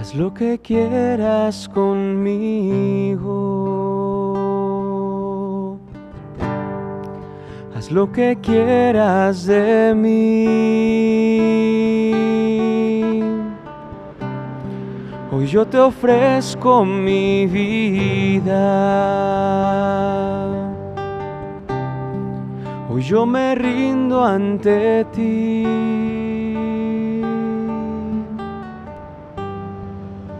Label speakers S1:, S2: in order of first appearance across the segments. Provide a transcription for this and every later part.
S1: Haz lo que quieras conmigo. Haz lo que quieras de mí. Hoy yo te ofrezco mi vida. Hoy yo me rindo ante ti.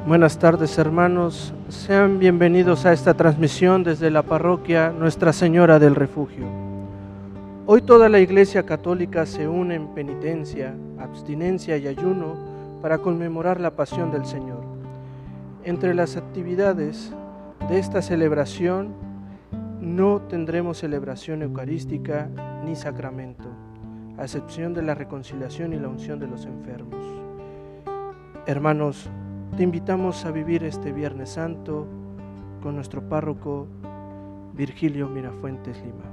S2: Buenas tardes, hermanos. Sean bienvenidos a esta transmisión desde la parroquia Nuestra Señora del Refugio. Hoy toda la Iglesia Católica se une en penitencia, abstinencia y ayuno para conmemorar la pasión del Señor. Entre las actividades de esta celebración no tendremos celebración eucarística ni sacramento, a excepción de la reconciliación y la unción de los enfermos. Hermanos, te invitamos a vivir este Viernes Santo con nuestro párroco Virgilio Mirafuentes Lima.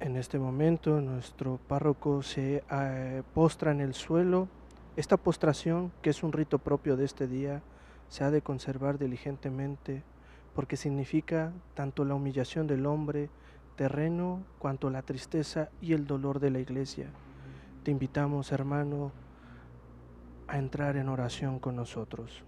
S2: En este momento nuestro párroco se postra en el suelo. Esta postración, que es un rito propio de este día, se ha de conservar diligentemente porque significa tanto la humillación del hombre terreno cuanto la tristeza y el dolor de la Iglesia. Te invitamos, hermano, a entrar en oración con nosotros.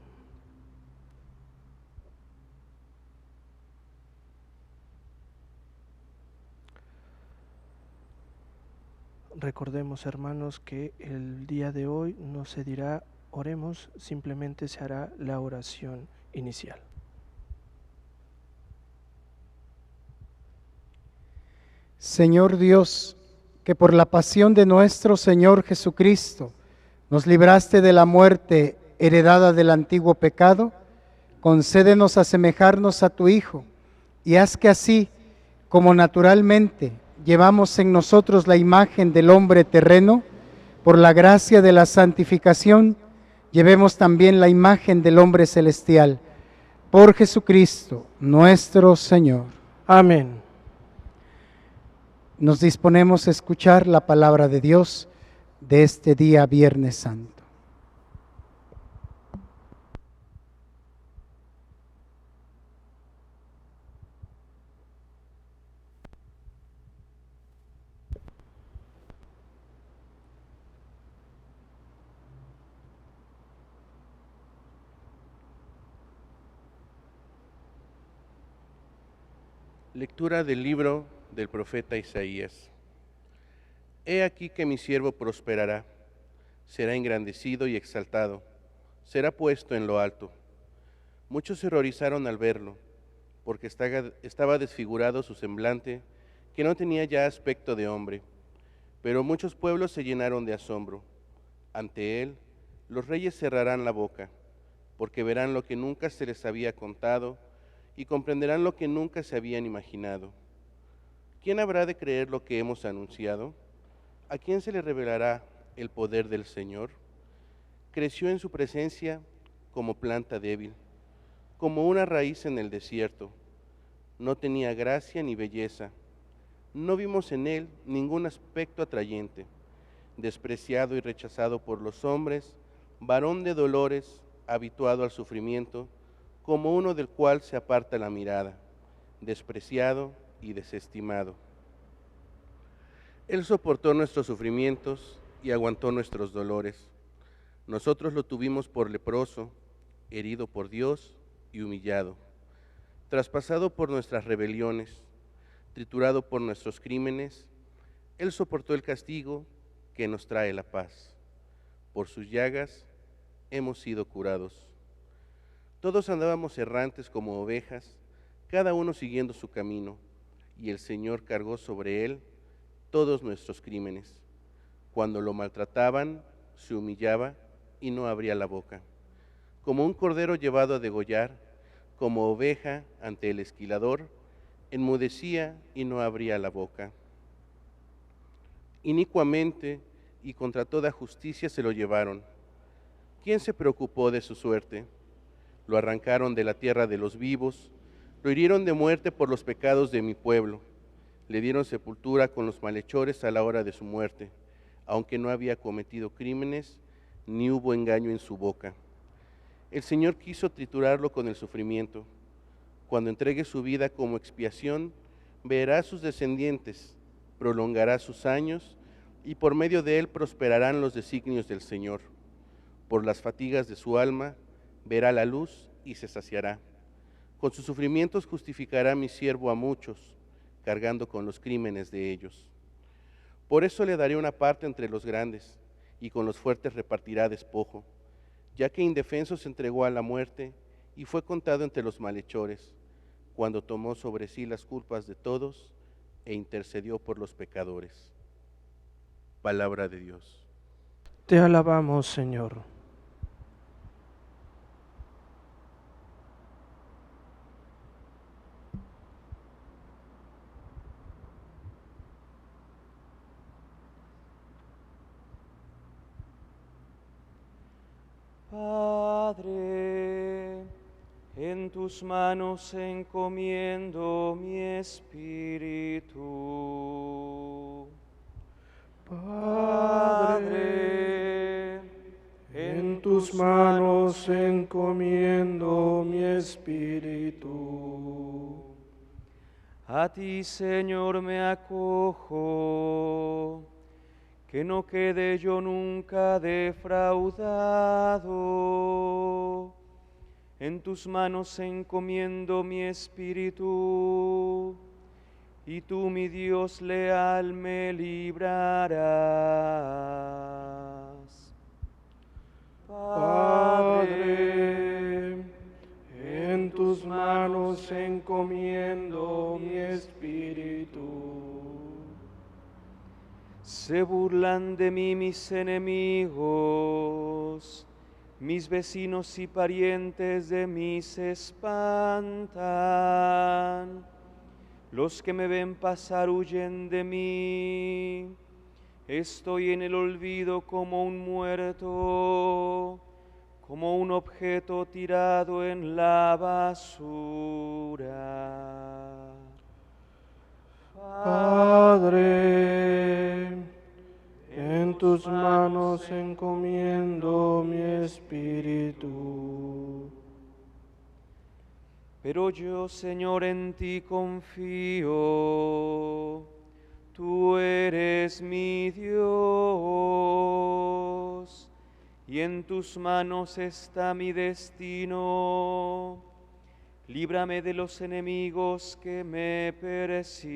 S2: Recordemos, hermanos, que el día de hoy no se dirá oremos, simplemente se hará la oración inicial.
S3: Señor Dios, que por la pasión de nuestro Señor Jesucristo nos libraste de la muerte heredada del antiguo pecado, concédenos asemejarnos a tu Hijo, y haz que así, como naturalmente llevamos en nosotros la imagen del hombre terreno, por la gracia de la santificación, llevemos también la imagen del hombre celestial. Por Jesucristo nuestro Señor.
S2: Amén.
S3: Nos disponemos a escuchar la palabra de Dios de este día Viernes Santo.
S4: Lectura del libro del profeta Isaías. He aquí que mi siervo prosperará, será engrandecido y exaltado, será puesto en lo alto. Muchos se horrorizaron al verlo, porque estaba desfigurado su semblante, que no tenía ya aspecto de hombre. Pero muchos pueblos se llenaron de asombro. Ante él, los reyes cerrarán la boca, porque verán lo que nunca se les había contado, y comprenderán lo que nunca se habían imaginado. ¿Quién habrá de creer lo que hemos anunciado? ¿A quién se le revelará el poder del Señor? Creció en su presencia como planta débil, como una raíz en el desierto. No tenía gracia ni belleza. No vimos en él ningún aspecto atrayente. Despreciado y rechazado por los hombres, varón de dolores, habituado al sufrimiento, como uno del cual se aparta la mirada, despreciado y desestimado. Él soportó nuestros sufrimientos y aguantó nuestros dolores. Nosotros lo tuvimos por leproso, herido por Dios y humillado, traspasado por nuestras rebeliones, triturado por nuestros crímenes. Él soportó el castigo que nos trae la paz. Por sus llagas hemos sido curados. Todos andábamos errantes como ovejas, cada uno siguiendo su camino, y el Señor cargó sobre él todos nuestros crímenes. Cuando lo maltrataban, se humillaba y no abría la boca. Como un cordero llevado a degollar, como oveja ante el esquilador, enmudecía y no abría la boca. Inicuamente y contra toda justicia se lo llevaron. ¿Quién se preocupó de su suerte? Lo arrancaron de la tierra de los vivos, lo hirieron de muerte por los pecados de mi pueblo. Le dieron sepultura con los malhechores a la hora de su muerte, aunque no había cometido crímenes, ni hubo engaño en su boca. El Señor quiso triturarlo con el sufrimiento. Cuando entregue su vida como expiación, verá a sus descendientes, prolongará sus años, y por medio de él prosperarán los designios del Señor. Por las fatigas de su alma, verá la luz y se saciará. Con sus sufrimientos justificará mi siervo a muchos, cargando con los crímenes de ellos. Por eso le daré una parte entre los grandes, y con los fuertes repartirá despojo, ya que indefenso se entregó a la muerte y fue contado entre los malhechores, cuando tomó sobre sí las culpas de todos e intercedió por los pecadores. Palabra de Dios.
S2: Te alabamos, Señor.
S1: Padre, en tus manos encomiendo mi espíritu.
S2: Padre, en tus manos encomiendo mi espíritu.
S1: A ti, Señor, me acojo, que no quede yo nunca defraudado. En tus manos encomiendo mi espíritu, y tú, mi Dios leal, me librarás.
S2: Padre, en tus manos encomiendo mi espíritu.
S1: Se burlan de mí mis enemigos, mis vecinos y parientes de mí se espantan. Los que me ven pasar huyen de mí. Estoy en el olvido como un muerto, como un objeto tirado en la basura.
S2: Padre, en tus manos encomiendo mi espíritu.
S1: Pero yo, Señor, en ti confío. Tú eres mi Dios, y en tus manos está mi destino. Líbrame de los enemigos que me persiguen.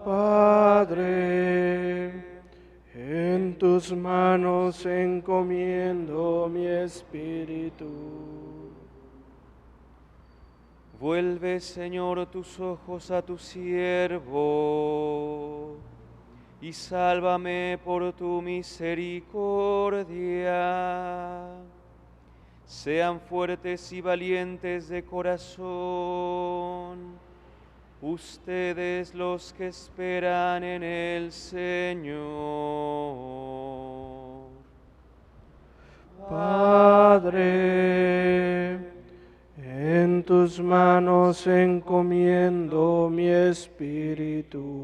S2: Padre, en tus manos encomiendo mi espíritu.
S1: Vuelve, Señor, tus ojos a tu siervo, y sálvame por tu misericordia. Sean fuertes y valientes de corazón, ustedes los que esperan en el Señor.
S2: Padre, en tus manos encomiendo mi espíritu.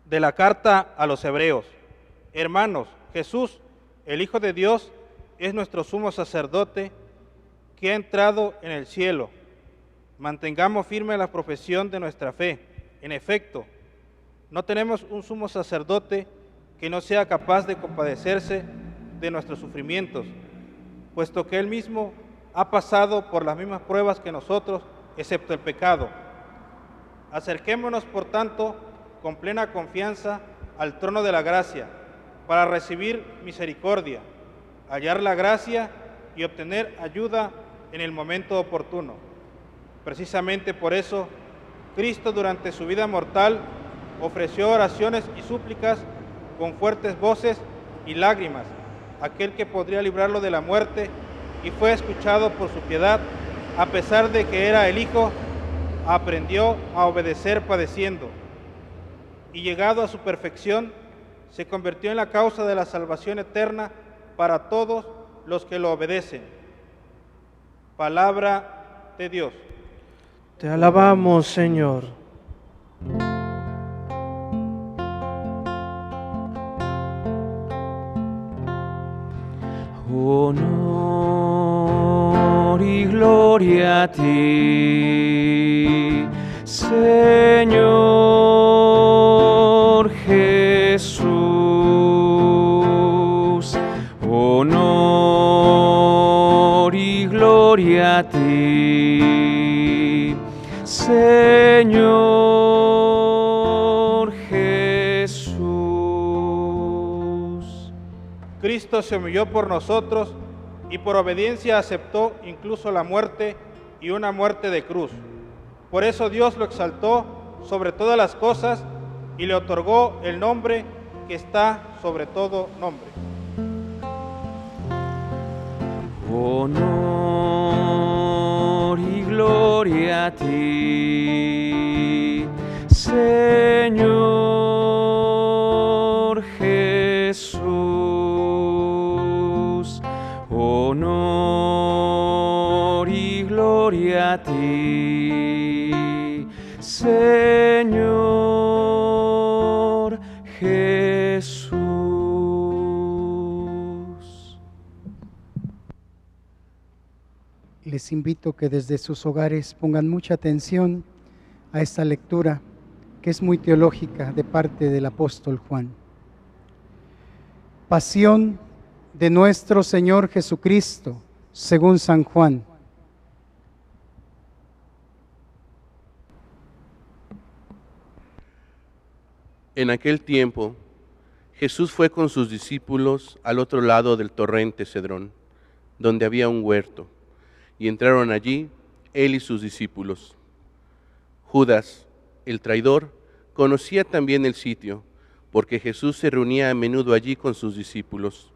S5: De la carta a los Hebreos. Hermanos, Jesús, el Hijo de Dios, es nuestro sumo sacerdote que ha entrado en el cielo. Mantengamos firme la profesión de nuestra fe. En efecto, no tenemos un sumo sacerdote que no sea capaz de compadecerse de nuestros sufrimientos, puesto que Él mismo ha pasado por las mismas pruebas que nosotros, excepto el pecado. Acerquémonos, por tanto, con plena confianza al trono de la gracia, para recibir misericordia, hallar la gracia y obtener ayuda en el momento oportuno. Precisamente por eso, Cristo durante su vida mortal ofreció oraciones y súplicas con fuertes voces y lágrimas a aquel que podría librarlo de la muerte, y fue escuchado por su piedad. A pesar de que era el Hijo, aprendió a obedecer padeciendo, y llegado a su perfección, se convirtió en la causa de la salvación eterna para todos los que lo obedecen. Palabra de Dios.
S2: Te alabamos, Señor.
S1: Honor y gloria a ti, Señor Jesús. Honor y gloria a ti, Señor Jesús.
S5: Cristo se humilló por nosotros y por obediencia aceptó incluso la muerte, y una muerte de cruz. Por eso Dios lo exaltó sobre todas las cosas y le otorgó el nombre que está sobre todo nombre.
S1: Honor y gloria a ti, Señor Jesús. Honor y gloria a ti, Señor Jesús.
S3: Les invito que desde sus hogares pongan mucha atención a esta lectura, que es muy teológica, de parte del apóstol Juan. Pasión de nuestro Señor Jesucristo, según San Juan.
S4: En aquel tiempo, Jesús fue con sus discípulos al otro lado del torrente Cedrón, donde había un huerto, y entraron allí él y sus discípulos. Judas, el traidor, conocía también el sitio, porque Jesús se reunía a menudo allí con sus discípulos.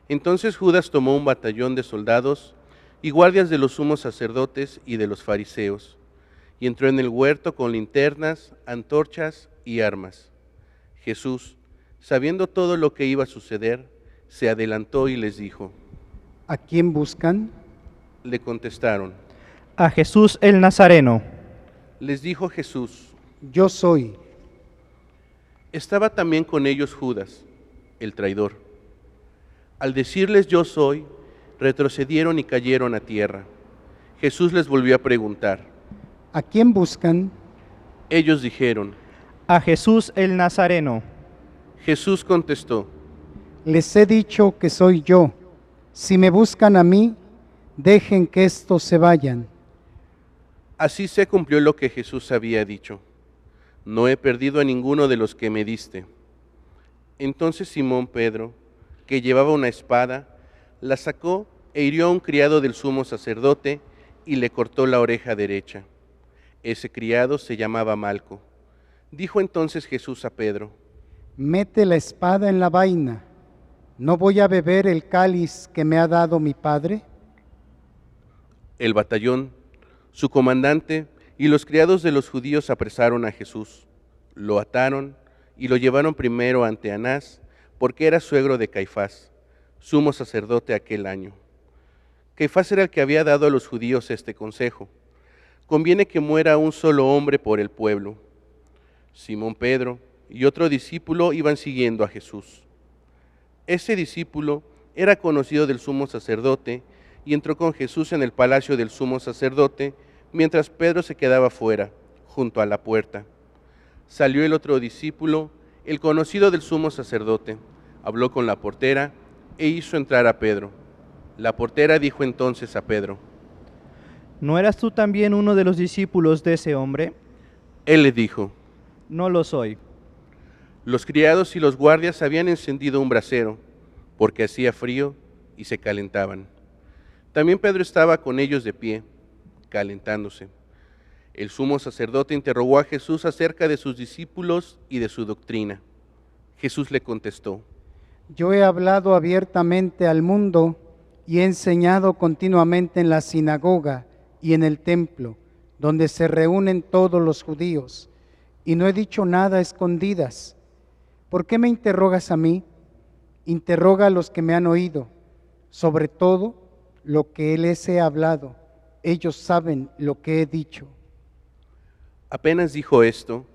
S4: Entonces Judas tomó un batallón de soldados y guardias de los sumos sacerdotes y de los fariseos, y entró en el huerto con linternas, antorchas y armas. Jesús, sabiendo todo lo que iba a suceder, se adelantó y les dijo:
S3: ¿A quién buscan?
S4: Le contestaron.
S6: A Jesús el Nazareno.
S4: Les dijo Jesús:
S3: Yo soy.
S4: Estaba también con ellos Judas, el traidor. Al decirles yo soy, retrocedieron y cayeron a tierra. Jesús les volvió a preguntar.
S3: ¿A quién buscan?
S4: Ellos dijeron.
S6: A Jesús el Nazareno.
S4: Jesús contestó.
S3: Les he dicho que soy yo. Si me buscan a mí, dejen que estos se vayan.
S4: Así se cumplió lo que Jesús había dicho. No he perdido a ninguno de los que me diste. Entonces Simón Pedro, que llevaba una espada, la sacó e hirió a un criado del sumo sacerdote y le cortó la oreja derecha. Ese criado se llamaba Malco. Dijo entonces Jesús a Pedro:
S3: Mete la espada en la vaina. ¿No voy a beber el cáliz que me ha dado mi Padre?
S4: El batallón, su comandante y los criados de los judíos apresaron a Jesús, lo ataron y lo llevaron primero ante Anás, porque era suegro de Caifás, sumo sacerdote aquel año. Caifás era el que había dado a los judíos este consejo: conviene que muera un solo hombre por el pueblo. Simón Pedro y otro discípulo iban siguiendo a Jesús. Ese discípulo era conocido del sumo sacerdote y entró con Jesús en el palacio del sumo sacerdote, mientras Pedro se quedaba fuera, junto a la puerta. Salió el otro discípulo, el conocido del sumo sacerdote, habló con la portera e hizo entrar a Pedro. La portera dijo entonces a Pedro:
S6: ¿No eras tú también uno de los discípulos de ese hombre?
S4: Él le dijo:
S6: No lo soy.
S4: Los criados y los guardias habían encendido un brasero, porque hacía frío y se calentaban. También Pedro estaba con ellos de pie, calentándose. El sumo sacerdote interrogó a Jesús acerca de sus discípulos y de su doctrina. Jesús le contestó:
S3: Yo he hablado abiertamente al mundo y he enseñado continuamente en la sinagoga y en el templo, donde se reúnen todos los judíos, y no he dicho nada a escondidas. ¿Por qué me interrogas a mí? Interroga a los que me han oído. Sobre todo, lo que les he hablado, ellos saben lo que he dicho.
S4: Apenas dijo esto,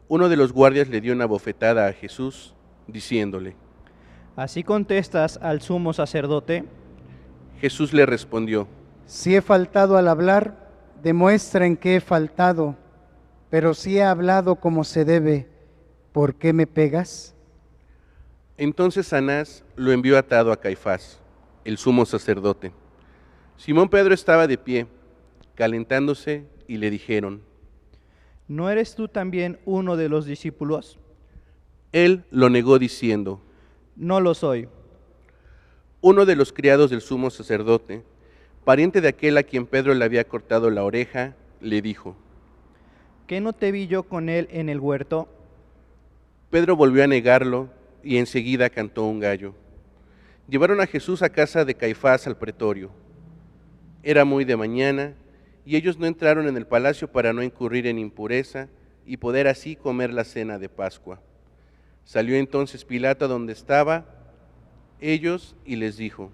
S4: uno de los guardias le dio una bofetada a Jesús, diciéndole:
S6: ¿Así contestas al sumo sacerdote?
S4: Jesús le respondió:
S3: Si he faltado al hablar, demuestra en qué he faltado, pero si he hablado como se debe, ¿por qué me pegas?
S4: Entonces Anás lo envió atado a Caifás, el sumo sacerdote. Simón Pedro estaba de pie, calentándose, y le dijeron:
S6: ¿No eres tú también uno de los discípulos?
S4: Él lo negó diciendo:
S6: No lo soy.
S4: Uno de los criados del sumo sacerdote, pariente de aquel a quien Pedro le había cortado la oreja, le dijo:
S6: ¿Qué no te vi yo con él en el huerto?
S4: Pedro volvió a negarlo y enseguida cantó un gallo. Llevaron a Jesús a casa de Caifás al pretorio. Era muy de mañana y ellos no entraron en el palacio para no incurrir en impureza y poder así comer la cena de Pascua. Salió entonces Pilato a donde estaba ellos y les dijo: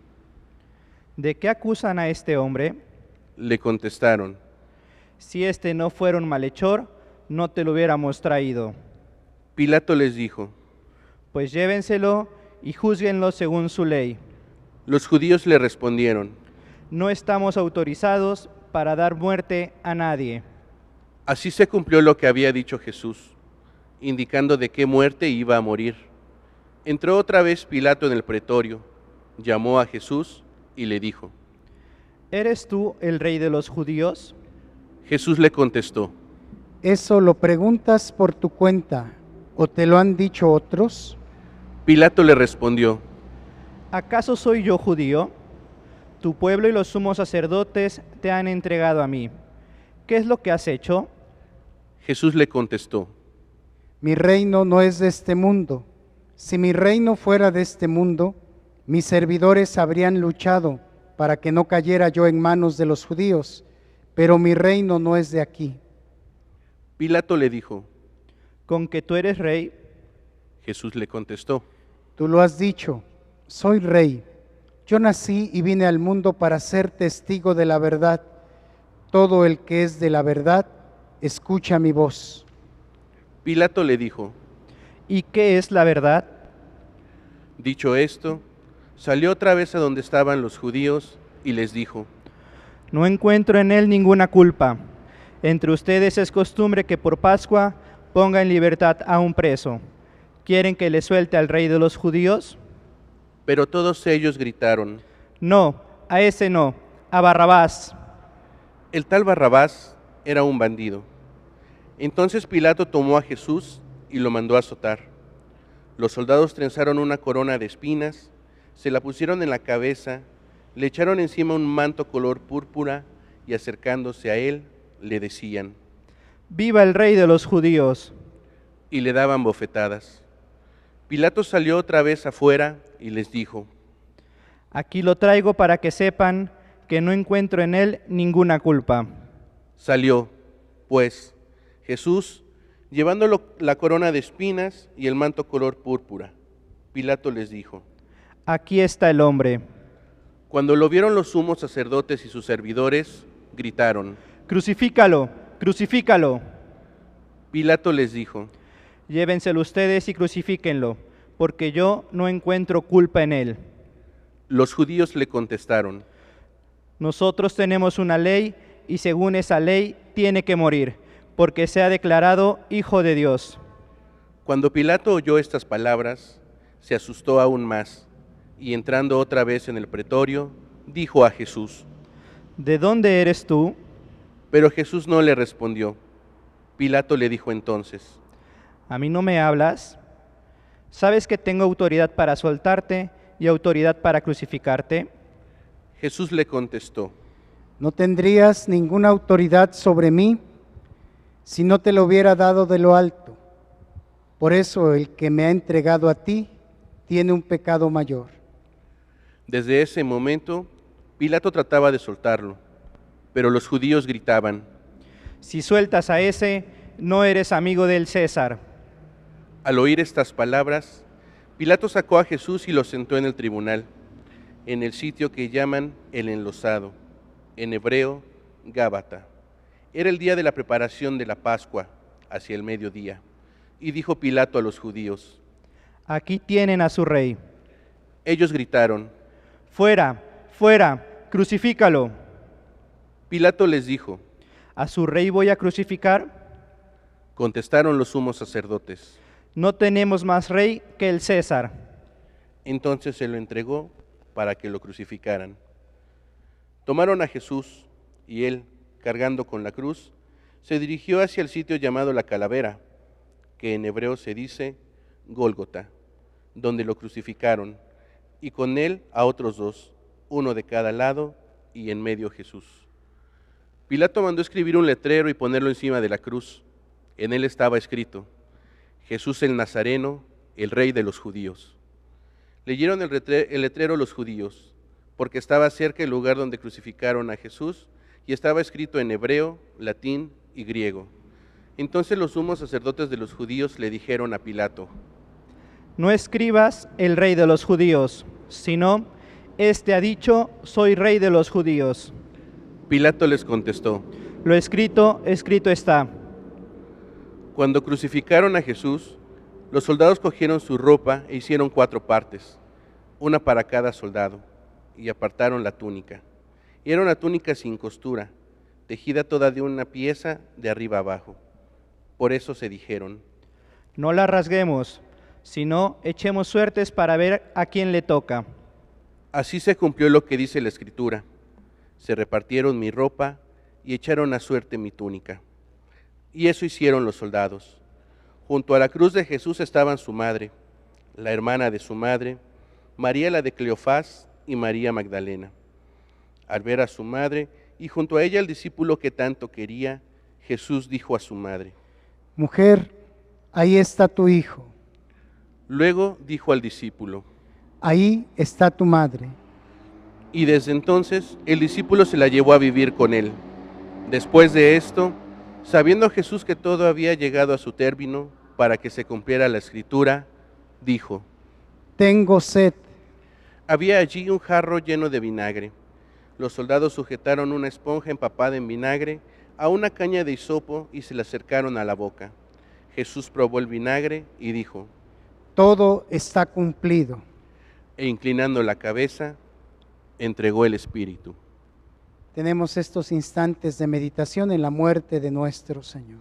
S6: ¿De qué acusan a este hombre?
S4: Le contestaron:
S6: Si este no fuera un malhechor, no te lo hubiéramos traído.
S4: Pilato les dijo:
S6: Pues llévenselo y júzguenlo según su ley.
S4: Los judíos le respondieron:
S6: No estamos autorizados para dar muerte a nadie.
S4: Así se cumplió lo que había dicho Jesús, indicando de qué muerte iba a morir. Entró otra vez Pilato en el pretorio, llamó a Jesús y le dijo:
S6: ¿Eres tú el rey de los judíos?
S4: Jesús le contestó:
S3: ¿Eso lo preguntas por tu cuenta o te lo han dicho otros?
S4: Pilato le respondió:
S6: ¿Acaso soy yo judío? Tu pueblo y los sumos sacerdotes te han entregado a mí. ¿Qué es lo que has hecho?
S4: Jesús le contestó:
S3: Mi reino no es de este mundo. Si mi reino fuera de este mundo, mis servidores habrían luchado para que no cayera yo en manos de los judíos, pero mi reino no es de aquí.
S4: Pilato le dijo:
S6: ¿Con que tú eres rey?
S4: Jesús le contestó:
S3: Tú lo has dicho, soy rey. Yo nací y vine al mundo para ser testigo de la verdad. Todo el que es de la verdad, escucha mi voz.
S4: Pilato le dijo:
S6: ¿Y qué es la verdad?
S4: Dicho esto, salió otra vez a donde estaban los judíos y les dijo:
S6: No encuentro en él ninguna culpa. Entre ustedes es costumbre que por Pascua ponga en libertad a un preso. ¿Quieren que le suelte al rey de los judíos?
S4: Pero todos ellos gritaron:
S6: No, a ese no, a Barrabás.
S4: El tal Barrabás era un bandido. Entonces Pilato tomó a Jesús y lo mandó a azotar. Los soldados trenzaron una corona de espinas, se la pusieron en la cabeza, le echaron encima un manto color púrpura y acercándose a él le decían:
S6: ¡Viva el rey de los judíos!
S4: Y le daban bofetadas. Pilato salió otra vez afuera y les dijo:
S6: Aquí lo traigo para que sepan que no encuentro en él ninguna culpa.
S4: Salió, pues, Jesús, llevándolo la corona de espinas y el manto color púrpura. Pilato les dijo:
S6: Aquí está el hombre.
S4: Cuando lo vieron los sumos sacerdotes y sus servidores, gritaron:
S6: ¡Crucifícalo! ¡Crucifícalo!
S4: Pilato les dijo:
S6: Llévenselo ustedes y crucifíquenlo, porque yo no encuentro culpa en él.
S4: Los judíos le contestaron:
S6: Nosotros tenemos una ley y según esa ley tiene que morir, porque se ha declarado Hijo de Dios.
S4: Cuando Pilato oyó estas palabras, se asustó aún más, y entrando otra vez en el pretorio, dijo a Jesús:
S6: ¿De dónde eres tú?
S4: Pero Jesús no le respondió. Pilato le dijo entonces:
S6: ¿A mí no me hablas? ¿Sabes que tengo autoridad para soltarte y autoridad para crucificarte?
S4: Jesús le contestó:
S3: No tendrías ninguna autoridad sobre mí si no te lo hubiera dado de lo alto. Por eso el que me ha entregado a ti tiene un pecado mayor.
S4: Desde ese momento, Pilato trataba de soltarlo, pero los judíos gritaban:
S6: Si sueltas a ese, no eres amigo del César.
S4: Al oír estas palabras, Pilato sacó a Jesús y lo sentó en el tribunal, en el sitio que llaman el Enlosado, en hebreo, Gábata. Era el día de la preparación de la Pascua, hacia el mediodía. Y dijo Pilato a los judíos:
S6: Aquí tienen a su rey.
S4: Ellos gritaron:
S6: Fuera, fuera, crucifícalo.
S4: Pilato les dijo:
S6: ¿A su rey voy a crucificar?
S4: Contestaron los sumos sacerdotes.
S6: No tenemos más rey que el César.
S4: Entonces se lo entregó para que lo crucificaran. Tomaron a Jesús y él, cargando con la cruz, se dirigió hacia el sitio llamado la Calavera, que en hebreo se dice Gólgota, donde lo crucificaron, y con él a otros dos, uno de cada lado y en medio Jesús. Pilato mandó escribir un letrero y ponerlo encima de la cruz. En él estaba escrito: Jesús el Nazareno, el Rey de los Judíos. Leyeron el letrero los judíos, porque estaba cerca el lugar donde crucificaron a Jesús, y estaba escrito en hebreo, latín y griego. Entonces los sumos sacerdotes de los judíos le dijeron a Pilato:
S6: No escribas el rey de los judíos, sino, este ha dicho, soy rey de los judíos.
S4: Pilato les contestó:
S6: Lo escrito, escrito está.
S4: Cuando crucificaron a Jesús, los soldados cogieron su ropa e hicieron 4 partes, una para cada soldado, y apartaron la túnica. Y era una túnica sin costura, tejida toda de una pieza de arriba abajo. Por eso se dijeron:
S6: No la rasguemos, sino echemos suertes para ver a quién le toca.
S4: Así se cumplió lo que dice la Escritura: se repartieron mi ropa y echaron a suerte mi túnica. Y eso hicieron los soldados. Junto a la cruz de Jesús estaban su madre, la hermana de su madre, María la de Cleofás y María Magdalena. Al ver a su madre y junto a ella el discípulo que tanto quería, Jesús dijo a su madre:
S3: Mujer, ahí está tu hijo,
S4: Luego dijo al discípulo,
S3: ahí está tu madre.
S4: y desde entonces el discípulo se la llevó a vivir con él. Después de esto, sabiendo Jesús que todo había llegado a su término para que se cumpliera la Escritura, dijo:
S3: Tengo sed.
S4: Había allí un jarro lleno de vinagre. Los soldados sujetaron una esponja empapada en vinagre a una caña de hisopo y se la acercaron a la boca. Jesús probó el vinagre y dijo:
S3: Todo está cumplido.
S4: E inclinando la cabeza, entregó el espíritu.
S3: Tenemos estos instantes de meditación en la muerte de nuestro Señor.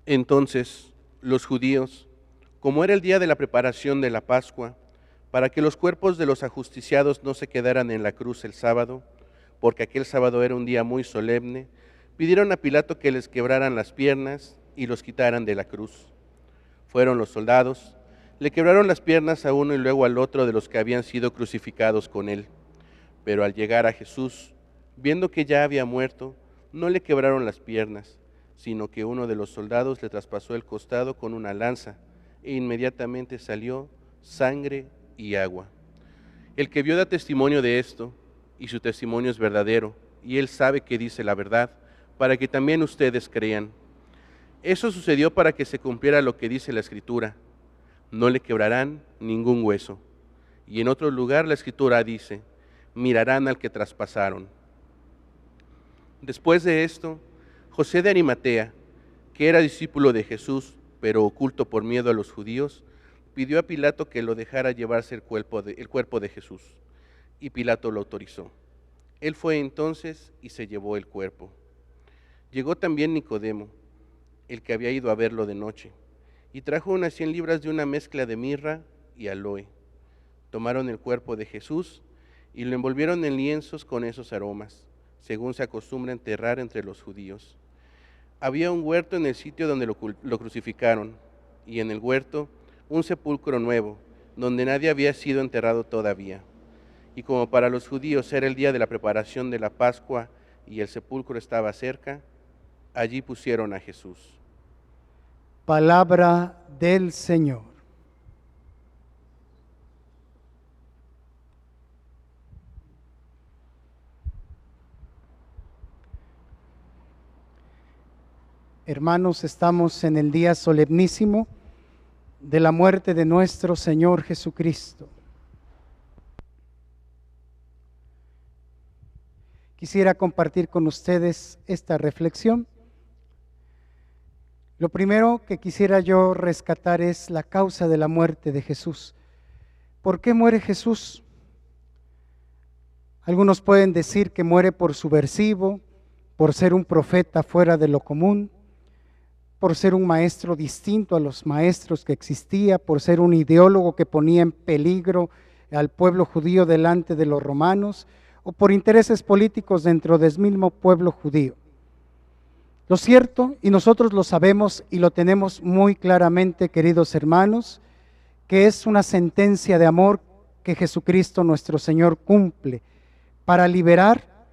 S4: Entonces los judíos, como era el día de la preparación de la Pascua, para que los cuerpos de los ajusticiados no se quedaran en la cruz el sábado, porque aquel sábado era un día muy solemne, pidieron a Pilato que les quebraran las piernas y los quitaran de la cruz. Fueron los soldados, le quebraron las piernas a uno y luego al otro de los que habían sido crucificados con él. Pero al llegar a Jesús, viendo que ya había muerto, no le quebraron las piernas, sino que uno de los soldados le traspasó el costado con una lanza, e inmediatamente salió sangre y agua. El que vio da testimonio de esto, y su testimonio es verdadero, y él sabe que dice la verdad, para que también ustedes crean. Eso sucedió para que se cumpliera lo que dice la Escritura: no le quebrarán ningún hueso. Y en otro lugar la Escritura dice: mirarán al que traspasaron. Después de esto, José de Arimatea, que era discípulo de Jesús, pero oculto por miedo a los judíos, pidió a Pilato que lo dejara llevarse el cuerpo de Jesús, y Pilato lo autorizó. Él fue entonces y se llevó el cuerpo. Llegó también Nicodemo, el que había ido a verlo de noche, y trajo unas 100 libras de una mezcla de mirra y aloe. Tomaron el cuerpo de Jesús y lo envolvieron en lienzos con esos aromas, según se acostumbra enterrar entre los judíos. Había un huerto en el sitio donde lo crucificaron, y en el huerto un sepulcro nuevo, donde nadie había sido enterrado todavía. Y como para los judíos era el día de la preparación de la Pascua y el sepulcro estaba cerca, allí pusieron a Jesús.
S3: Palabra del Señor. Hermanos, estamos en el día solemnísimo de la muerte de nuestro Señor Jesucristo. Quisiera compartir con ustedes esta reflexión. Lo primero que quisiera yo rescatar es la causa de la muerte de Jesús. ¿Por qué muere Jesús? Algunos pueden decir que muere por subversivo, por ser un profeta fuera de lo común, por ser un maestro distinto a los maestros que existía, por ser un ideólogo que ponía en peligro al pueblo judío delante de los romanos, o por intereses políticos dentro del mismo pueblo judío. Lo cierto, y nosotros lo sabemos y lo tenemos muy claramente, queridos hermanos, que es una sentencia de amor que Jesucristo nuestro Señor cumple para liberar,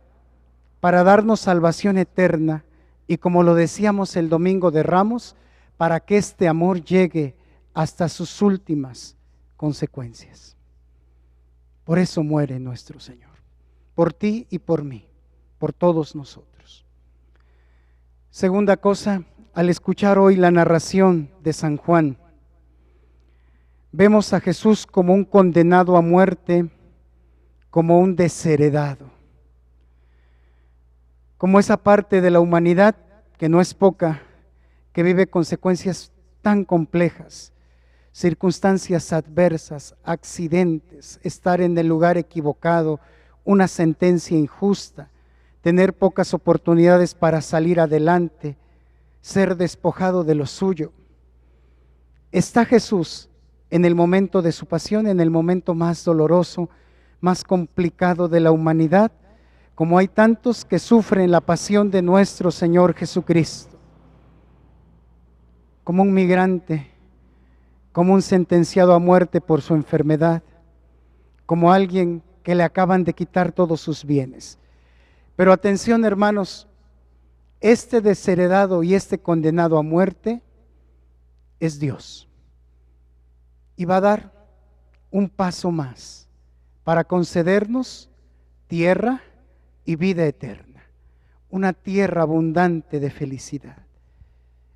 S3: para darnos salvación eterna, y como lo decíamos el domingo de Ramos, para que este amor llegue hasta sus últimas consecuencias. Por eso muere nuestro Señor, por ti y por mí, por todos nosotros. Segunda cosa, al escuchar hoy la narración de San Juan, vemos a Jesús como un condenado a muerte, como un desheredado, como esa parte de la humanidad, que no es poca, que vive consecuencias tan complejas, circunstancias adversas, accidentes, estar en el lugar equivocado, una sentencia injusta, tener pocas oportunidades para salir adelante, ser despojado de lo suyo. Está Jesús en el momento de su pasión, en el momento más doloroso, más complicado de la humanidad, como hay tantos que sufren la pasión de nuestro Señor Jesucristo, como un migrante, como un sentenciado a muerte por su enfermedad, como alguien que le acaban de quitar todos sus bienes. Pero atención, hermanos, este desheredado y este condenado a muerte es Dios, y va a dar un paso más para concedernos tierra y vida eterna, una tierra abundante de felicidad.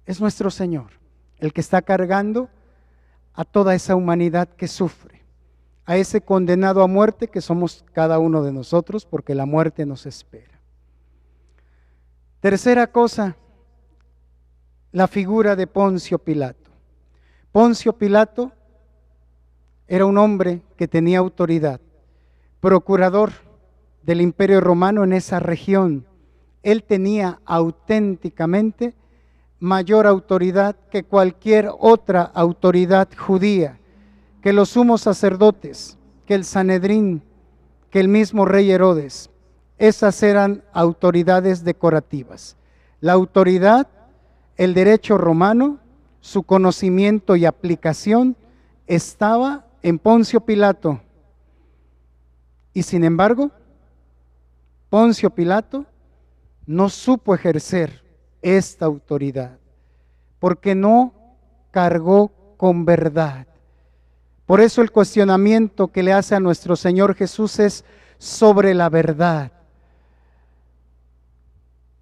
S3: Es nuestro Señor el que está cargando a toda esa humanidad que sufre, a ese condenado a muerte que somos cada uno de nosotros, porque la muerte nos espera. Tercera cosa, la figura de Poncio Pilato. Poncio Pilato era un hombre que tenía autoridad, procurador del Imperio Romano en esa región. Él tenía auténticamente mayor autoridad que cualquier otra autoridad judía, que los sumos sacerdotes, que el Sanedrín, que el mismo rey Herodes. Esas eran autoridades decorativas. La autoridad, el derecho romano, su conocimiento y aplicación estaba en Poncio Pilato. Y sin embargo, Poncio Pilato no supo ejercer esta autoridad, porque no cargó con verdad. Por eso el cuestionamiento que le hace a nuestro Señor Jesús es sobre la verdad.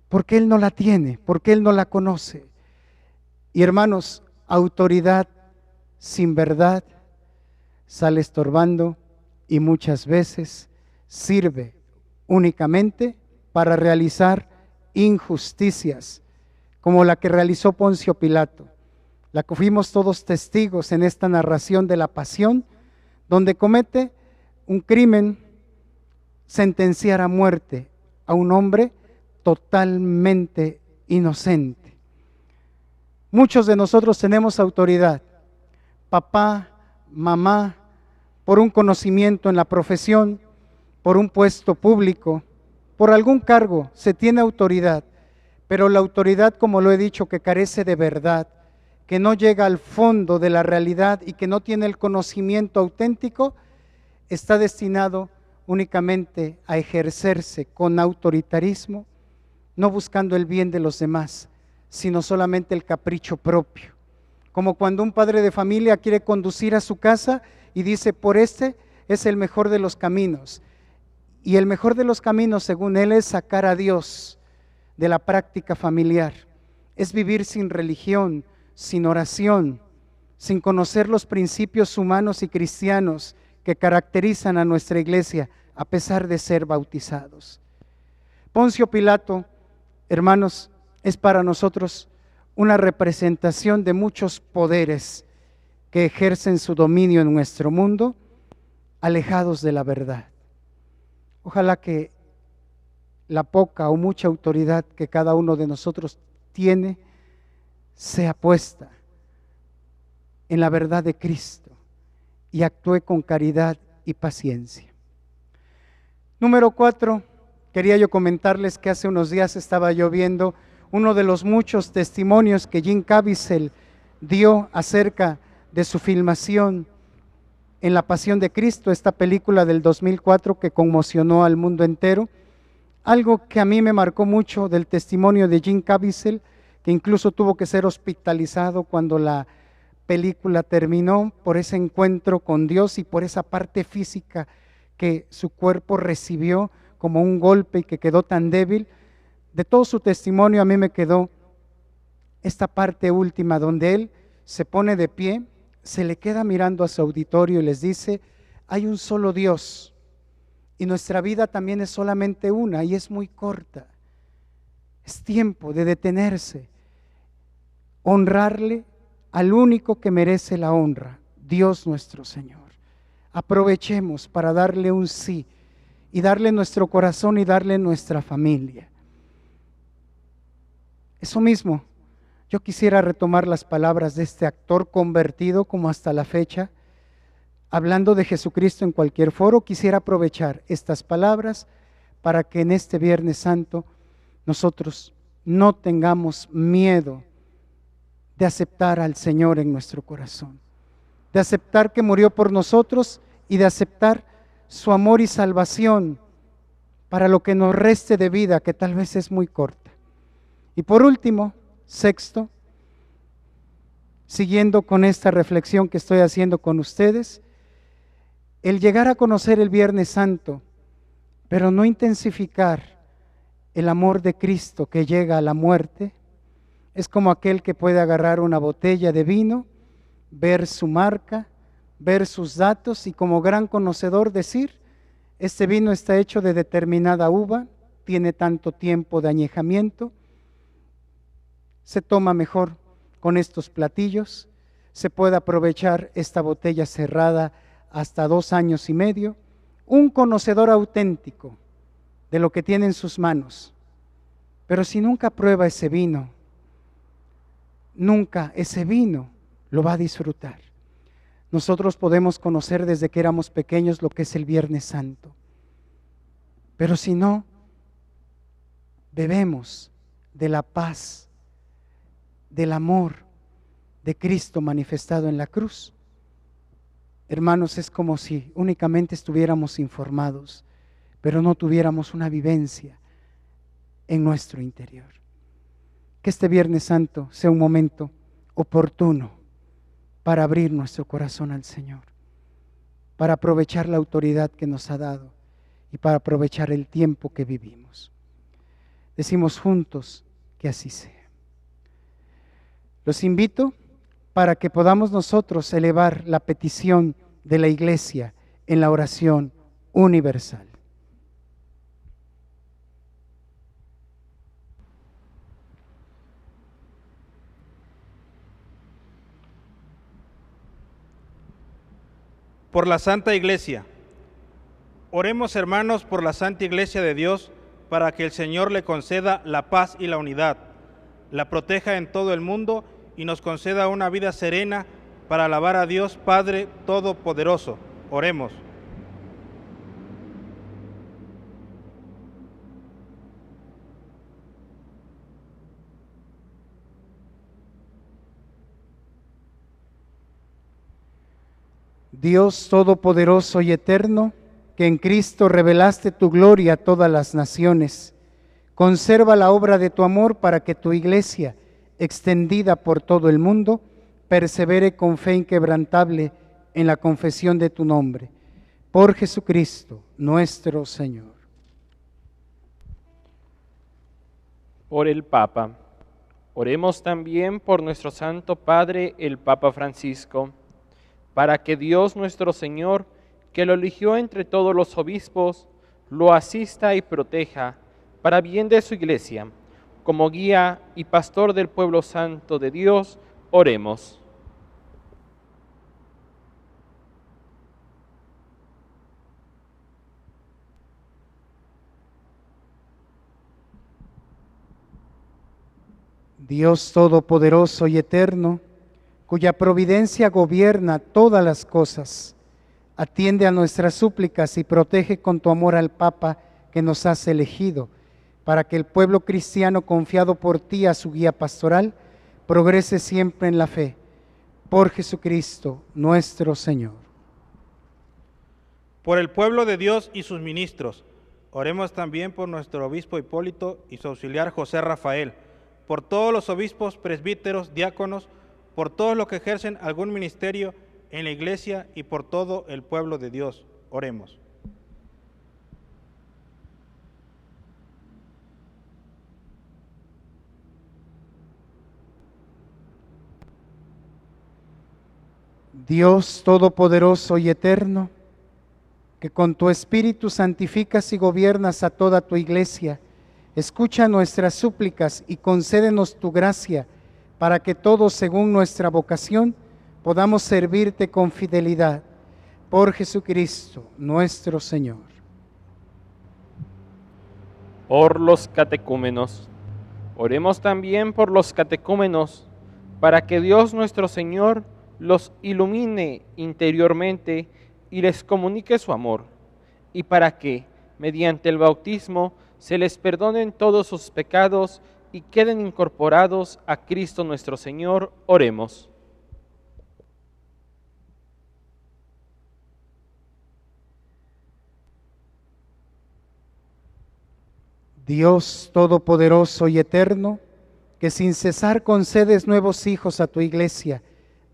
S3: Porque Él no la tiene, porque Él no la conoce. Y hermanos, autoridad sin verdad sale estorbando y muchas veces sirve únicamente para realizar injusticias, como la que realizó Poncio Pilato, la que fuimos todos testigos en esta narración de la pasión, donde comete un crimen, sentenciar a muerte a un hombre totalmente inocente. Muchos de nosotros tenemos autoridad, papá, mamá, por un conocimiento en la profesión, por un puesto público, por algún cargo, se tiene autoridad, pero la autoridad, como lo he dicho, que carece de verdad, que no llega al fondo de la realidad y que no tiene el conocimiento auténtico, está destinado únicamente a ejercerse con autoritarismo, no buscando el bien de los demás, sino solamente el capricho propio. Como cuando un padre de familia quiere conducir a su casa y dice, por este es el mejor de los caminos. Y el mejor de los caminos, según él, es sacar a Dios de la práctica familiar. Es vivir sin religión, sin oración, sin conocer los principios humanos y cristianos que caracterizan a nuestra iglesia, a pesar de ser bautizados. Poncio Pilato, hermanos, es para nosotros una representación de muchos poderes que ejercen su dominio en nuestro mundo, alejados de la verdad. Ojalá que la poca o mucha autoridad que cada uno de nosotros tiene sea puesta en la verdad de Cristo y actúe con caridad y paciencia. Número 4, quería yo comentarles que hace unos días estaba yo viendo uno de los muchos testimonios que Jim Caviezel dio acerca de su filmación en La Pasión de Cristo, esta película del 2004 que conmocionó al mundo entero. Algo que a mí me marcó mucho del testimonio de Jim Caviezel, que incluso tuvo que ser hospitalizado cuando la película terminó por ese encuentro con Dios y por esa parte física que su cuerpo recibió como un golpe y que quedó tan débil. De todo su testimonio a mí me quedó esta parte última donde él se pone de pie, se le queda mirando a su auditorio y les dice, hay un solo Dios y nuestra vida también es solamente una y es muy corta. Es tiempo de detenerse, honrarle al único que merece la honra, Dios nuestro Señor. Aprovechemos para darle un sí y darle nuestro corazón y darle nuestra familia. Eso mismo, yo quisiera retomar las palabras de este actor convertido como hasta la fecha, hablando de Jesucristo en cualquier foro. Quisiera aprovechar estas palabras para que en este Viernes Santo nosotros no tengamos miedo de aceptar al Señor en nuestro corazón, de aceptar que murió por nosotros y de aceptar su amor y salvación para lo que nos reste de vida, que tal vez es muy corta. Y por último, sexto, siguiendo con esta reflexión que estoy haciendo con ustedes, el llegar a conocer el Viernes Santo, pero no intensificar el amor de Cristo que llega a la muerte, es como aquel que puede agarrar una botella de vino, ver su marca, ver sus datos y como gran conocedor decir, este vino está hecho de determinada uva, tiene tanto tiempo de añejamiento, se toma mejor con estos platillos, se puede aprovechar esta botella cerrada hasta 2 años y medio, un conocedor auténtico de lo que tiene en sus manos. Pero si nunca prueba ese vino, nunca ese vino lo va a disfrutar. Nosotros podemos conocer desde que éramos pequeños lo que es el Viernes Santo, pero si no bebemos de la paz, del amor de Cristo manifestado en la cruz, hermanos, es como si únicamente estuviéramos informados, pero no tuviéramos una vivencia en nuestro interior. Que este Viernes Santo sea un momento oportuno para abrir nuestro corazón al Señor, para aprovechar la autoridad que nos ha dado y para aprovechar el tiempo que vivimos. Decimos juntos que así sea. Los invito para que podamos nosotros elevar la petición de la Iglesia en la oración universal.
S5: Por la Santa Iglesia. Oremos, hermanos, por la Santa Iglesia de Dios, para que el Señor le conceda la paz y la unidad, la proteja en todo el mundo y nos conceda una vida serena para alabar a Dios Padre Todopoderoso, Oremos.
S3: Dios Todopoderoso y Eterno, que en Cristo revelaste tu gloria a todas las naciones, conserva la obra de tu amor para que tu Iglesia, extendida por todo el mundo, persevere con fe inquebrantable en la confesión de tu nombre. Por Jesucristo, nuestro Señor.
S7: Por el Papa. Oremos también por nuestro Santo Padre, el Papa Francisco, para que Dios nuestro Señor, que lo eligió entre todos los obispos, lo asista y proteja para bien de su Iglesia. Como guía y pastor del pueblo santo de Dios, oremos.
S3: Dios Todopoderoso y Eterno, cuya providencia gobierna todas las cosas, atiende a nuestras súplicas y protege con tu amor al Papa que nos has elegido, para que el pueblo cristiano confiado por ti a su guía pastoral, progrese siempre en la fe. Por Jesucristo, nuestro Señor.
S5: Por el pueblo de Dios y sus ministros, oremos también por nuestro obispo Hipólito y su auxiliar José Rafael, por todos los obispos, presbíteros, diáconos, por todos los que ejercen algún ministerio en la Iglesia y por todo el pueblo de Dios. Oremos.
S3: Dios Todopoderoso y Eterno, que con tu Espíritu santificas y gobiernas a toda tu Iglesia, escucha nuestras súplicas y concédenos tu gracia, para que todos, según nuestra vocación, podamos servirte con fidelidad. Por Jesucristo, nuestro Señor.
S7: Por los catecúmenos. Oremos también por los catecúmenos, para que Dios nuestro Señor los ilumine interiormente y les comunique su amor, y para que, mediante el bautismo, se les perdonen todos sus pecados y queden incorporados a Cristo nuestro Señor. Oremos.
S3: Dios Todopoderoso y Eterno, que sin cesar concedes nuevos hijos a tu Iglesia,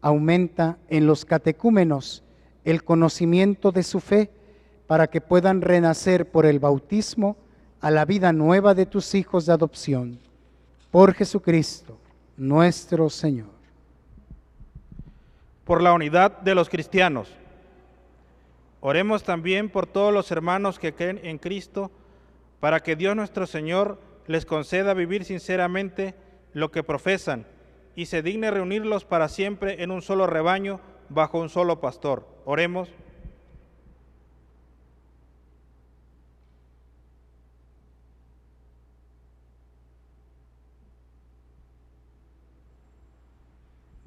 S3: aumenta en los catecúmenos el conocimiento de su fe, para que puedan renacer por el bautismo a la vida nueva de tus hijos de adopción. Por Jesucristo, nuestro Señor.
S5: Por la unidad de los cristianos, oremos también por todos los hermanos que creen en Cristo, para que Dios nuestro Señor les conceda vivir sinceramente lo que profesan y se digne reunirlos para siempre en un solo rebaño, bajo un solo pastor. Oremos.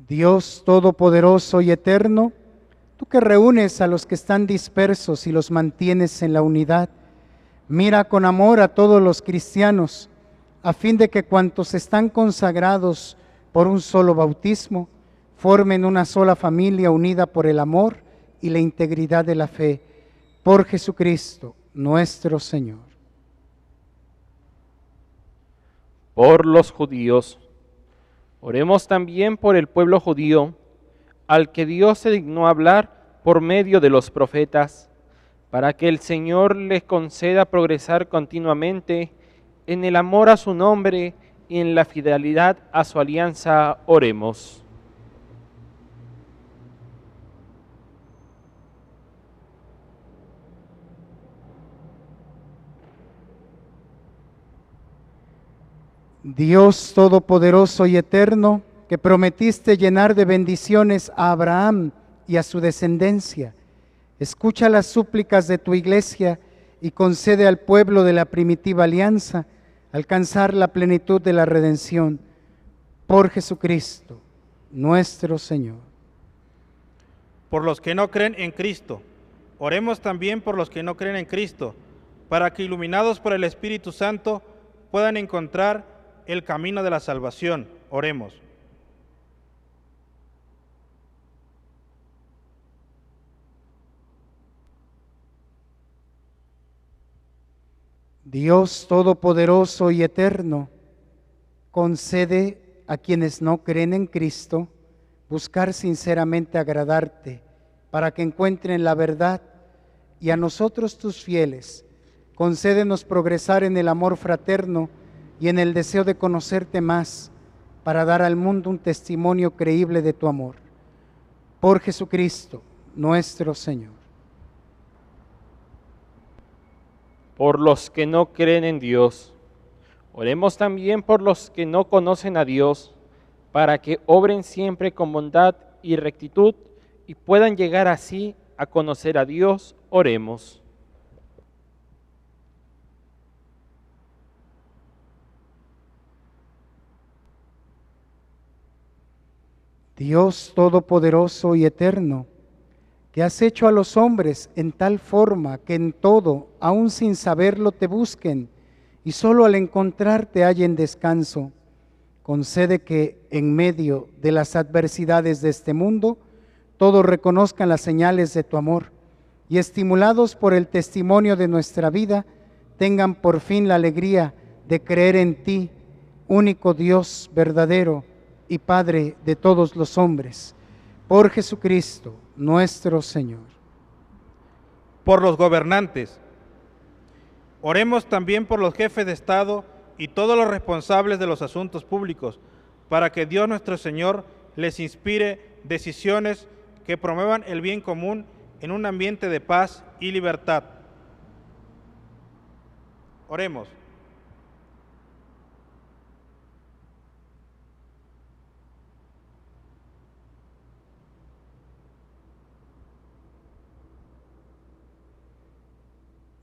S3: Dios Todopoderoso y Eterno, tú que reúnes a los que están dispersos y los mantienes en la unidad, mira con amor a todos los cristianos, a fin de que cuantos están consagrados por un solo bautismo, formen una sola familia unida por el amor y la integridad de la fe. Por Jesucristo, nuestro Señor.
S7: Por los judíos. Oremos también por el pueblo judío, al que Dios se dignó hablar por medio de los profetas, para que el Señor les conceda progresar continuamente en el amor a su nombre y en la fidelidad a su alianza. Oremos.
S3: Dios Todopoderoso y Eterno, que prometiste llenar de bendiciones a Abraham y a su descendencia, escucha las súplicas de tu Iglesia y concede al pueblo de la primitiva alianza alcanzar la plenitud de la redención. Por Jesucristo, nuestro Señor.
S5: Por los que no creen en Cristo, Oremos también por los que no creen en Cristo, para que iluminados por el Espíritu Santo puedan encontrar el camino de la salvación. Oremos.
S3: Dios Todopoderoso y Eterno, concede a quienes no creen en Cristo buscar sinceramente agradarte, para que encuentren la verdad, y a nosotros tus fieles, concédenos progresar en el amor fraterno y en el deseo de conocerte más, para dar al mundo un testimonio creíble de tu amor. Por Jesucristo, nuestro Señor.
S7: Por los que no creen en Dios, oremos también por los que no conocen a Dios, para que obren siempre con bondad y rectitud y puedan llegar así a conocer a Dios. Oremos.
S3: Dios Todopoderoso y Eterno, que has hecho a los hombres en tal forma que en todo, aun sin saberlo, te busquen y solo al encontrarte hallen descanso, concede que en medio de las adversidades de este mundo, todos reconozcan las señales de tu amor y, estimulados por el testimonio de nuestra vida, tengan por fin la alegría de creer en ti, único Dios verdadero y Padre de todos los hombres. Por Jesucristo, nuestro Señor.
S5: Por los gobernantes. Oremos también por los jefes de Estado y todos los responsables de los asuntos públicos, para que Dios nuestro Señor les inspire decisiones que promuevan el bien común en un ambiente de paz y libertad. Oremos.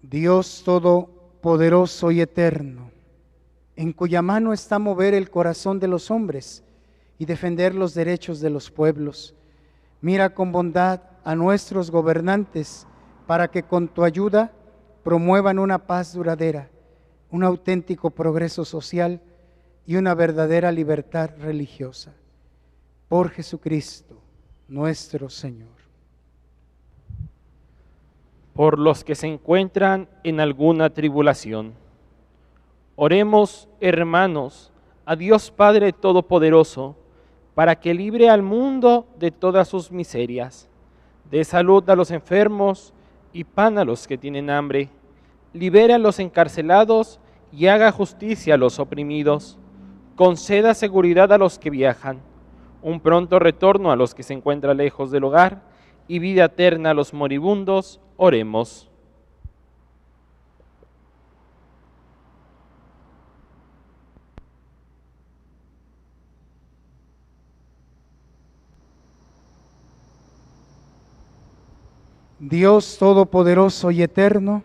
S3: Dios Todopoderoso y Eterno, en cuya mano está mover el corazón de los hombres y defender los derechos de los pueblos, mira con bondad a nuestros gobernantes para que con tu ayuda promuevan una paz duradera, un auténtico progreso social y una verdadera libertad religiosa. Por Jesucristo, nuestro Señor.
S7: Por los que se encuentran en alguna tribulación. Oremos, hermanos, a Dios Padre Todopoderoso, para que libre al mundo de todas sus miserias, dé salud a los enfermos y pan a los que tienen hambre, libere a los encarcelados y haga justicia a los oprimidos, conceda seguridad a los que viajan, un pronto retorno a los que se encuentran lejos del hogar y vida eterna a los moribundos. Oremos.
S3: Dios Todopoderoso y Eterno,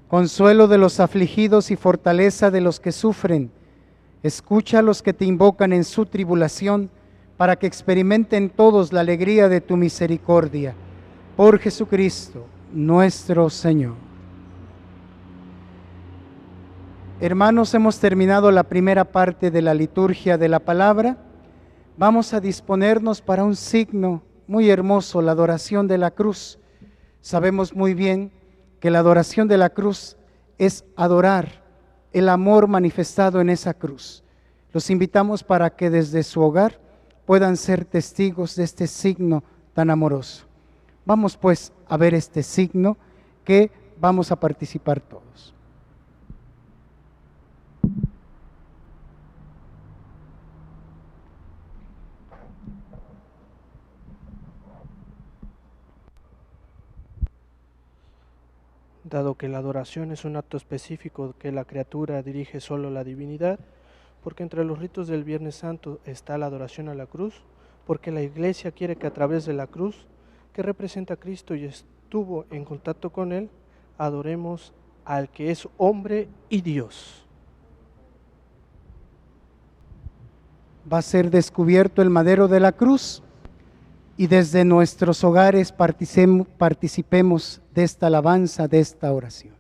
S3: consuelo de los afligidos y fortaleza de los que sufren, escucha a los que te invocan en su tribulación, para que experimenten todos la alegría de tu misericordia. Por Jesucristo, nuestro Señor. Hermanos, hemos terminado la primera parte de la liturgia de la palabra. Vamos a disponernos para un signo muy hermoso, la adoración de la cruz. Sabemos muy bien que la adoración de la cruz es adorar el amor manifestado en esa cruz. Los invitamos para que desde su hogar puedan ser testigos de este signo tan amoroso. Vamos pues a ver este signo que vamos a participar todos.
S2: Dado que la adoración es un acto específico que la criatura dirige solo a la divinidad, porque entre los ritos del Viernes Santo está la adoración a la cruz, porque la Iglesia quiere que a través de la cruz, que representa a Cristo y estuvo en contacto con Él, adoremos al que es hombre y Dios.
S3: Va a ser descubierto el madero de la cruz. y desde nuestros hogares participemos de esta alabanza, de esta oración.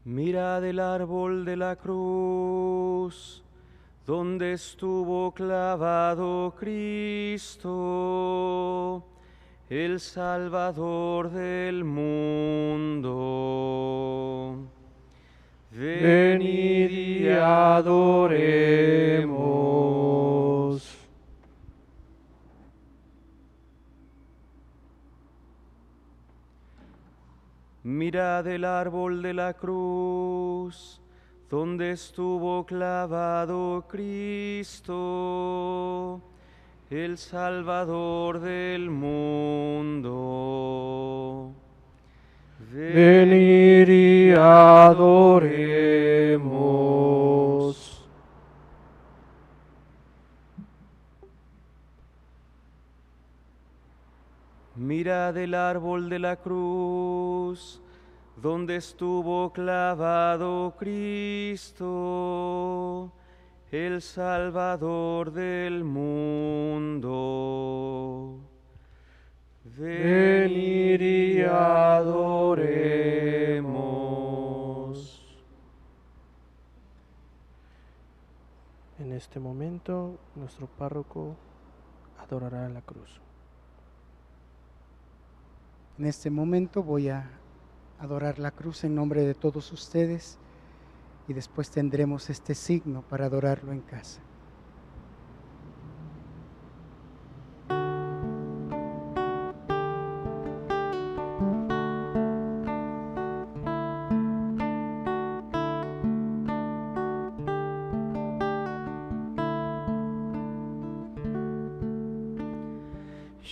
S1: Mirad el árbol de la cruz, donde estuvo clavado Cristo, el Salvador del mundo.
S2: Venid y adoremos.
S1: Mirad el árbol de la cruz, donde estuvo clavado Cristo, el Salvador del mundo.
S2: Venid y adoremos.
S1: Mirad el árbol de la cruz, donde estuvo clavado Cristo, el Salvador del mundo.
S2: Venid y adoremos. En este momento, nuestro párroco adorará la cruz.
S3: En este momento voy a adorar la cruz en nombre de todos ustedes y después tendremos este signo para adorarlo en casa.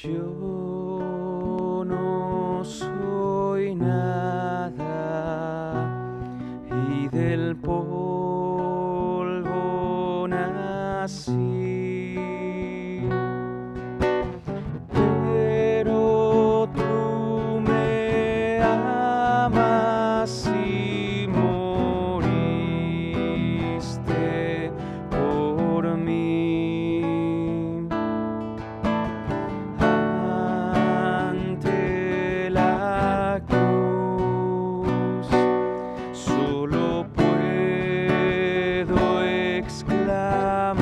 S1: Yo no soy nada y del polvo nací, pero tú me amas y moriste por mí. Ante la cruz solo puedo exclamar: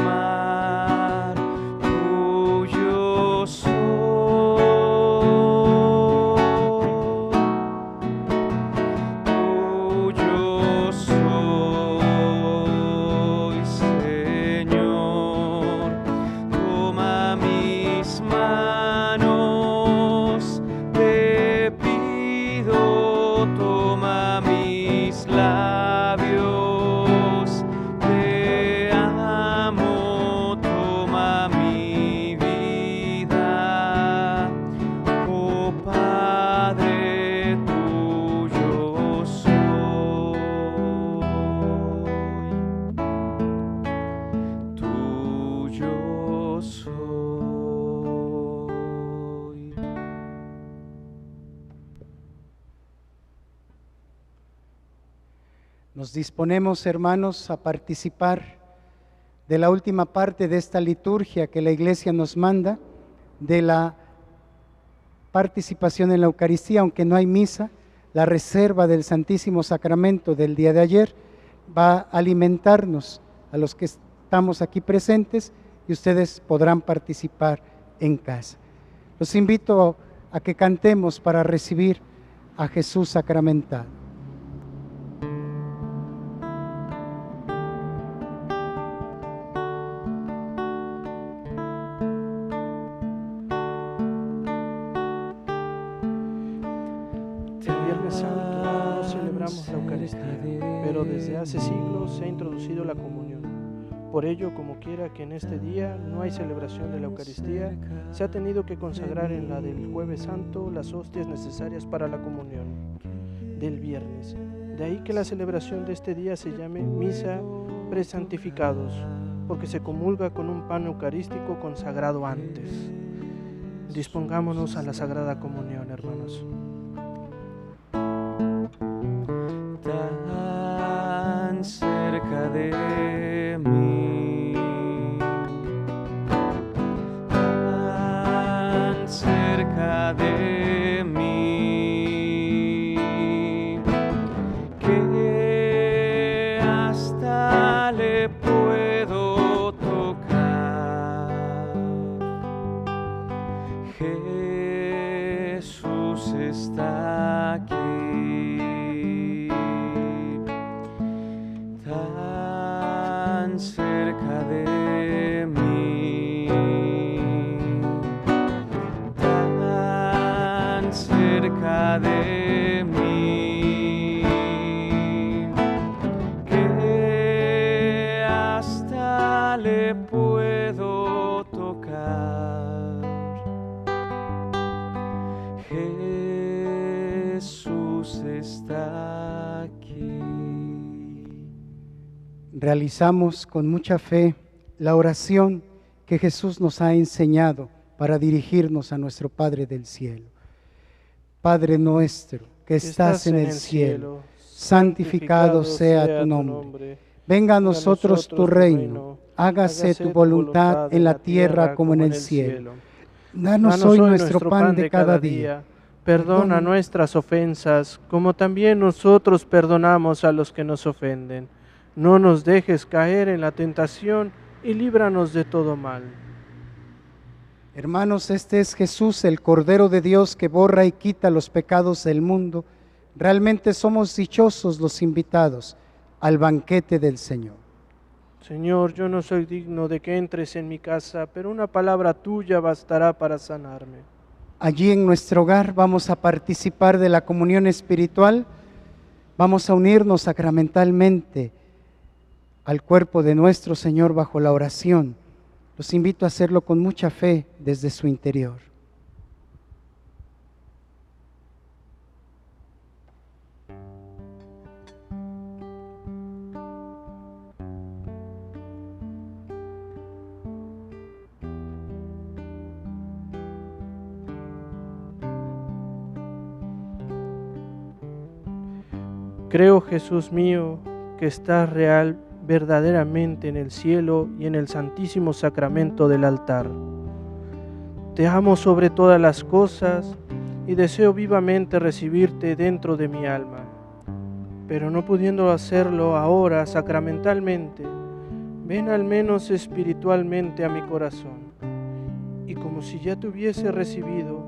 S1: tuyo soy, tuyo soy, Señor. Toma mis manos, te pido, toma mis labios, te amo, toma mi vida. Oh Padre, tuyo soy, tuyo soy.
S3: Nos disponemos, hermanos, a participar de la última parte de esta liturgia que la Iglesia nos manda, de la participación en la Eucaristía, aunque no hay misa. La reserva del Santísimo Sacramento del día de ayer va a alimentarnos a los que estamos aquí presentes y ustedes podrán participar en casa. Los invito a que cantemos para recibir a Jesús sacramentado.
S2: El Viernes Santo no celebramos la Eucaristía, pero desde hace siglos se ha introducido la comunión. Por ello, como quiera que en este día no hay celebración de la Eucaristía, se ha tenido que consagrar en la del Jueves Santo las hostias necesarias para la comunión del viernes. De ahí que la celebración de este día se llame Misa Presantificados, porque se comulga con un pan eucarístico consagrado antes. Dispongámonos a la Sagrada Comunión, hermanos.
S1: Tan cerca de mí, tan cerca de mí, que hasta le puedo tocar. Jesús está aquí, tan cerca de mí, tan cerca de mí, que hasta le puedo tocar. Jesús está aquí.
S3: Realizamos con mucha fe la oración que Jesús nos ha enseñado para dirigirnos a nuestro Padre del cielo. Padre nuestro que estás en el cielo, santificado sea tu nombre. Venga a nosotros tu reino, hágase tu voluntad en la tierra como en el cielo. Danos hoy nuestro pan de cada día.
S2: Perdona nuestras ofensas, como también nosotros perdonamos a los que nos ofenden. No nos dejes caer en la tentación y líbranos de todo mal.
S3: Hermanos, este es Jesús, el Cordero de Dios que borra y quita los pecados del mundo. Realmente somos dichosos los invitados al banquete del Señor.
S2: Señor, yo no soy digno de que entres en mi casa, pero una palabra tuya bastará para sanarme.
S3: Allí en nuestro hogar vamos a participar de la comunión espiritual, vamos a unirnos sacramentalmente al cuerpo de nuestro Señor bajo la oración. Los invito a hacerlo con mucha fe desde su interior.
S2: Creo, Jesús mío, que estás real verdaderamente en el cielo y en el santísimo sacramento del altar. Te amo sobre todas las cosas y deseo vivamente recibirte dentro de mi alma, pero no pudiendo hacerlo ahora sacramentalmente, ven al menos espiritualmente a mi corazón, y como si ya te hubiese recibido,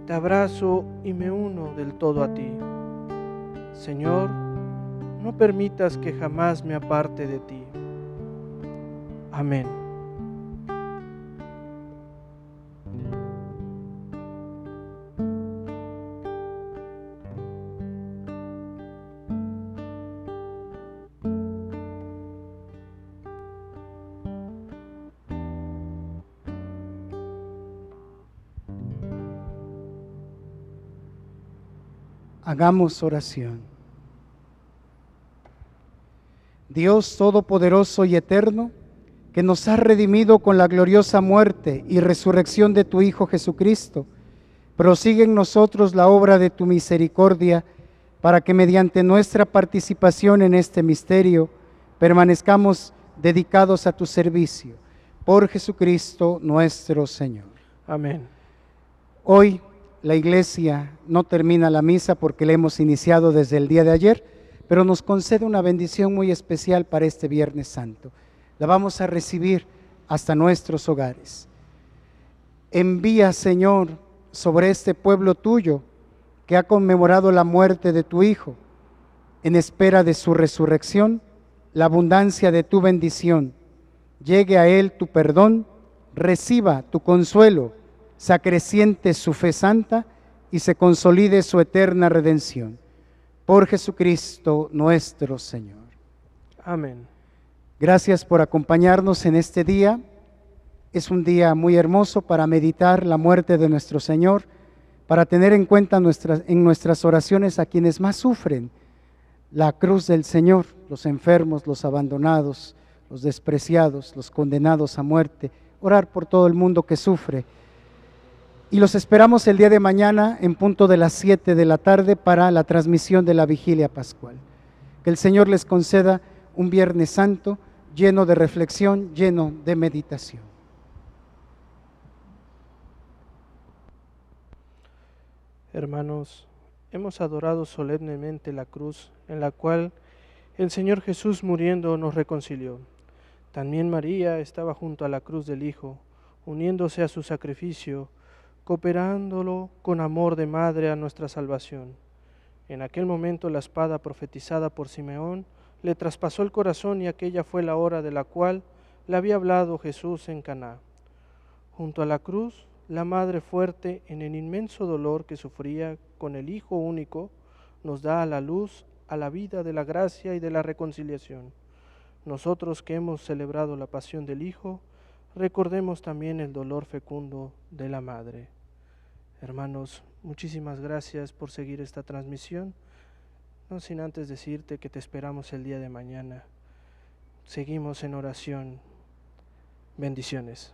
S2: te abrazo y me uno del todo a ti. Señor, no permitas que jamás me aparte de ti. Amén.
S3: Hagamos oración. Dios Todopoderoso y Eterno, que nos has redimido con la gloriosa muerte y resurrección de tu Hijo Jesucristo, prosigue en nosotros la obra de tu misericordia, para que mediante nuestra participación en este misterio permanezcamos dedicados a tu servicio. Por Jesucristo nuestro Señor.
S2: Amén.
S3: Hoy la Iglesia no termina la misa porque la hemos iniciado desde el día de ayer, pero nos concede una bendición muy especial para este Viernes Santo. La vamos a recibir hasta nuestros hogares. Envía, Señor, sobre este pueblo tuyo que ha conmemorado la muerte de tu Hijo, en espera de su resurrección, la abundancia de tu bendición. Llegue a él tu perdón, reciba tu consuelo, se acreciente su fe santa y se consolide su eterna redención. Por Jesucristo nuestro Señor.
S2: Amén.
S3: Gracias por acompañarnos en este día. Es un día muy hermoso para meditar la muerte de nuestro Señor, para tener en cuenta en nuestras oraciones a quienes más sufren la cruz del Señor, los enfermos, los abandonados, los despreciados, los condenados a muerte. Orar por todo el mundo que sufre. Y los esperamos el día de mañana en punto de las 7 de la tarde para la transmisión de la Vigilia Pascual. Que el Señor les conceda un Viernes Santo lleno de reflexión, lleno de meditación.
S2: Hermanos, hemos adorado solemnemente la cruz en la cual el Señor Jesús muriendo nos reconcilió. También María estaba junto a la cruz del Hijo, uniéndose a su sacrificio, cooperándolo con amor de madre a nuestra salvación. En aquel momento la espada profetizada por Simeón le traspasó el corazón y aquella fue la hora de la cual le había hablado Jesús en Caná. Junto a la cruz, la Madre fuerte, en el inmenso dolor que sufría con el Hijo único, nos da a la luz a la vida de la gracia y de la reconciliación. Nosotros que hemos celebrado la pasión del Hijo, recordemos también el dolor fecundo de la Madre. Hermanos, muchísimas gracias por seguir esta transmisión. No sin antes decirte que te esperamos el día de mañana. Seguimos en oración. Bendiciones.